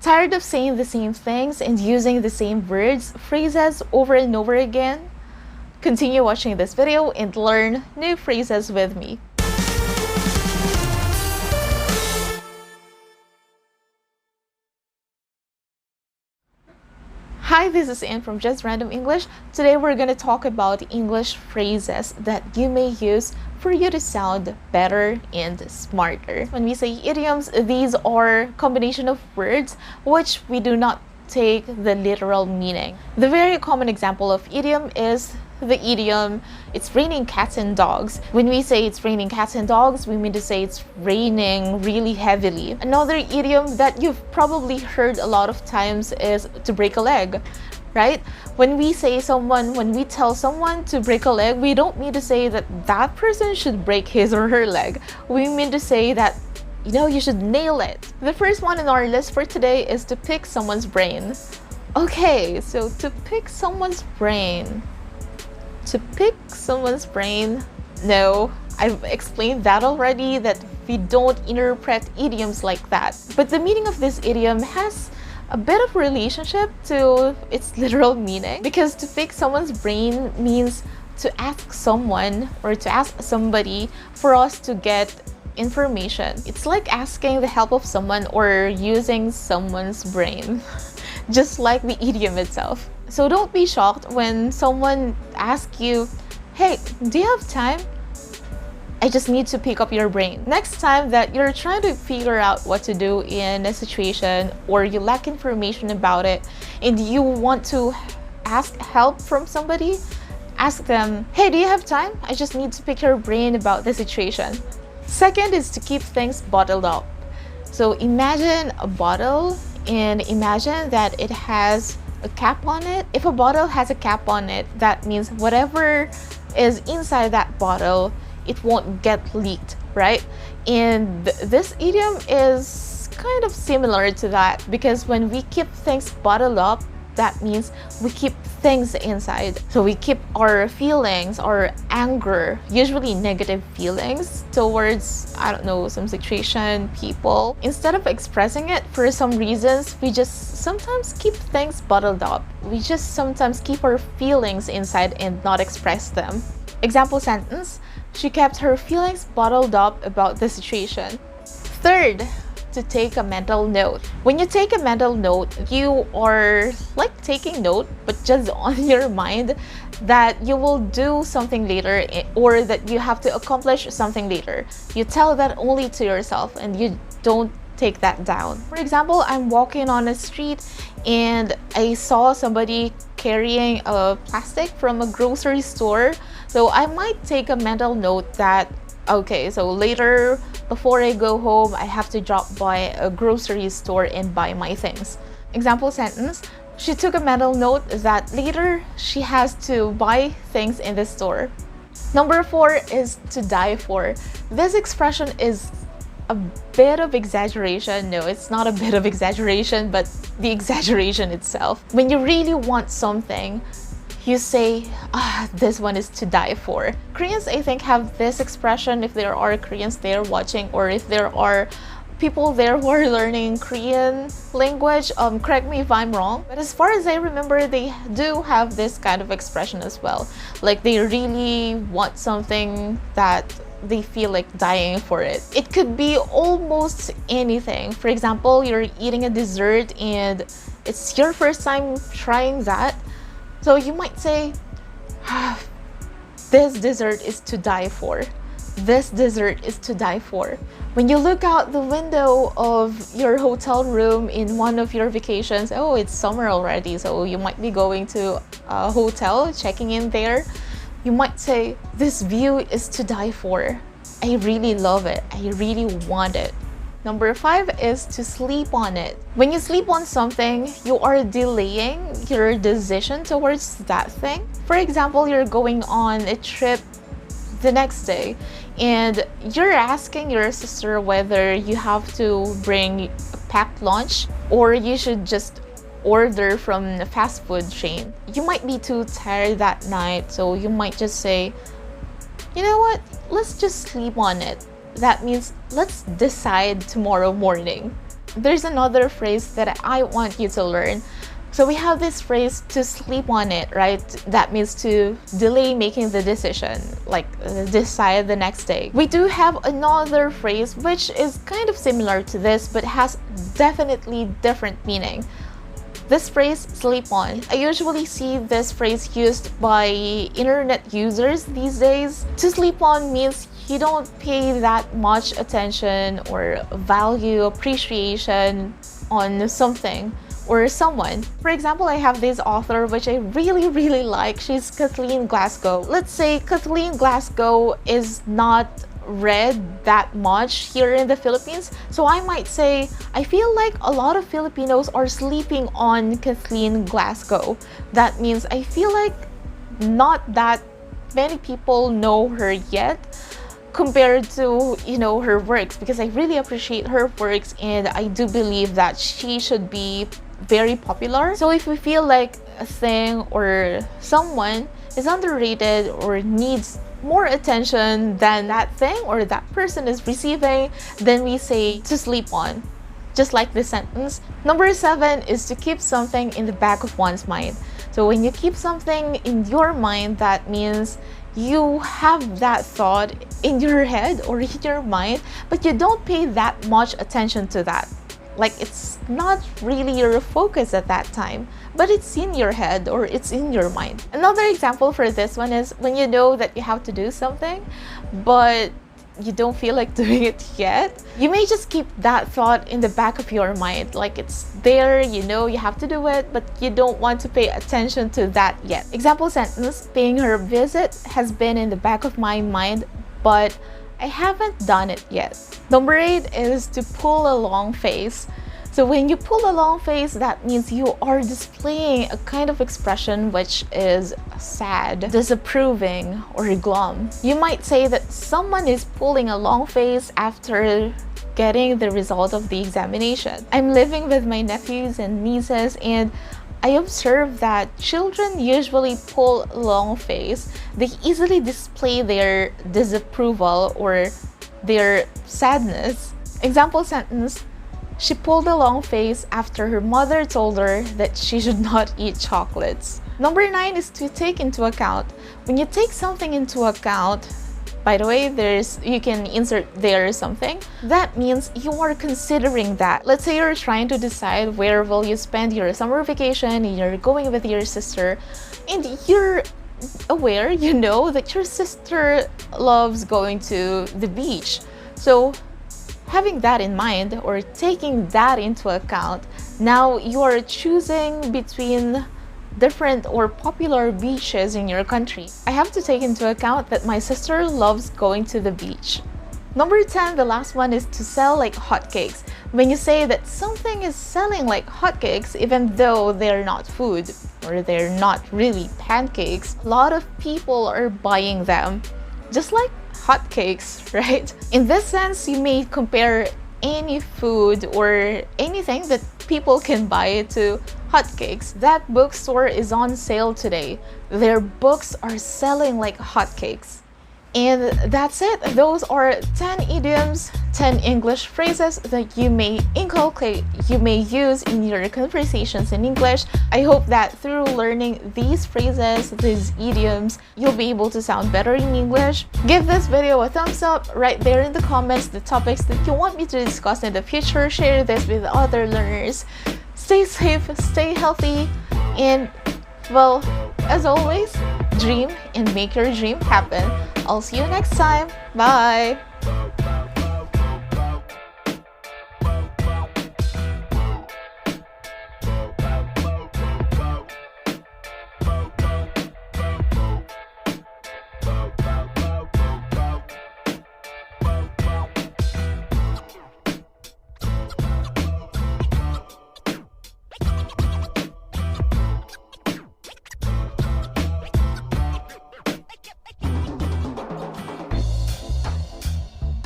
Tired of saying the same things and using the same words, phrases over and over again? Continue watching this video and learn new phrases with me. Hi, this is Anne from Just Random English. Today we're going to talk about English phrases that you may use for you to sound better and smarter. When we say idioms, these are a combination of words which we do not take the literal meaning. The very common example of idiom is the idiom, it's raining cats and dogs. When we say it's raining cats and dogs, we mean to say it's raining really heavily. Another idiom that you've probably heard a lot of times is to break a leg, right? When we tell someone to break a leg, we don't mean to say that that person should break his or her leg. We mean to say that, you should nail it. The first one in our list for today is to pick someone's brain. Okay, so to pick someone's brain. No, I've explained that already, that we don't interpret idioms like that. But the meaning of this idiom has a bit of relationship to its literal meaning, because to pick someone's brain means to ask someone or to ask somebody for us to get information. It's like asking the help of someone or using someone's brain, just like the idiom itself. So don't be shocked when someone asks you, hey, do you have time? I just need to pick up your brain. Next time that you're trying to figure out what to do in a situation, or you lack information about it and you want to ask help from somebody, ask them, hey, do you have time? I just need to pick your brain about the situation. Second is to keep things bottled up. So imagine a bottle and imagine that it has a cap on it. If a bottle has a cap on it, that means whatever is inside that bottle, it won't get leaked, right? And this idiom is kind of similar to that, because when we keep things bottled up, that means we keep things inside. So we keep our feelings, our anger, usually negative feelings towards, some situation, people. Instead of expressing it, for some reasons, we just sometimes keep things bottled up. We just sometimes keep our feelings inside and not express them. Example sentence, she kept her feelings bottled up about the situation. Third, to take a mental note. When you take a mental note, you are like taking note, but just on your mind that you will do something later, or that you have to accomplish something later. You tell that only to yourself and you don't take that down. For example, I'm walking on a street and I saw somebody carrying a plastic from a grocery store. So I might take a mental note that, okay, so later, before I go home, I have to drop by a grocery store and buy my things. Example sentence, she took a mental note that later she has to buy things in the store. Number 4 is to die for. This expression is a bit of exaggeration. No, it's not a bit of exaggeration, but the exaggeration itself. When you really want something, you say, this one is to die for. Koreans, I think, have this expression. If there are Koreans there watching, or if there are people there who are learning Korean language, correct me if I'm wrong. But as far as I remember, they do have this kind of expression as well. Like they really want something that they feel like dying for it. It could be almost anything. For example, you're eating a dessert and it's your first time trying that. So you might say, this dessert is to die for. This dessert is to die for. When you look out the window of your hotel room in one of your vacations, oh, it's summer already, so you might be going to a hotel, checking in there. You might say, this view is to die for. I really love it. I really want it. Number 5 is to sleep on it. When you sleep on something, you are delaying your decision towards that thing. For example, you're going on a trip the next day and you're asking your sister whether you have to bring a packed lunch or you should just order from a fast food chain. You might be too tired that night, so you might just say, you know what, let's just sleep on it. That means let's decide tomorrow morning. there's another phrase that I want you to learn. So we have this phrase, to sleep on it, right? That means to delay making the decision, like decide the next day. We do have another phrase which is kind of similar to this but has definitely different meaning. This phrase, sleep on. I usually see this phrase used by internet users these days. To sleep on means you don't pay that much attention or value, appreciation on something or someone. For example, I have this author which I really like. She's Kathleen Glasgow. Let's say Kathleen Glasgow is not read that much here in the Philippines, so I might say I feel like a lot of Filipinos are sleeping on Kathleen Glasgow. That means I feel like not that many people know her yet compared to, you know, her works, because I really appreciate her works and I do believe that she should be very popular. So if we feel like a thing or someone is underrated or needs more attention than that thing or that person is receiving, then we say to sleep on, just like this sentence. Number 7 is to keep something in the back of one's mind. So when you keep something in your mind, that means you have that thought in your head or in your mind, but you don't pay that much attention to that. Like, it's not really your focus at that time, but it's in your head or it's in your mind. Another example for this one is when you know that you have to do something, but you don't feel like doing it yet. You may just keep that thought in the back of your mind. Like, it's there, you know you have to do it, but you don't want to pay attention to that yet. Example sentence, paying her visit has been in the back of my mind, but I haven't done it yet. Number 8 is to pull a long face. So when you pull a long face, that means you are displaying a kind of expression which is sad, disapproving, or glum. You might say that someone is pulling a long face after getting the result of the examination. I'm living with my nephews and nieces, and I observe that children usually pull a long face. They easily display their disapproval or their sadness. Example sentence, she pulled a long face after her mother told her that she should not eat chocolates. Number 9 is to take into account. When you take something into account, by the way, you can insert there something. That means you are considering that. Let's say you're trying to decide where will you spend your summer vacation and you're going with your sister, and you're aware, you know, that your sister loves going to the beach. So having that in mind or taking that into account, now you are choosing between different or popular beaches in your country. I have to take into account that my sister loves going to the beach. Number 10, the last one, is to sell like hotcakes. When you say that something is selling like hotcakes, even though they're not food or they're not really pancakes, a lot of people are buying them, just like hotcakes, right? In this sense, you may compare any food or anything that people can buy to hotcakes. That bookstore is on sale today. Their books are selling like hotcakes. And that's it. Those are 10 idioms, 10 English phrases that you may inculcate, you may use in your conversations in English. I hope that through learning these phrases, these idioms, you'll be able to sound better in English. Give this video a thumbs up. Write there in the comments the topics that you want me to discuss in the future. Share this with other learners. Stay safe, stay healthy, and, well, as always, dream and make your dream happen. I'll see you next time. Bye!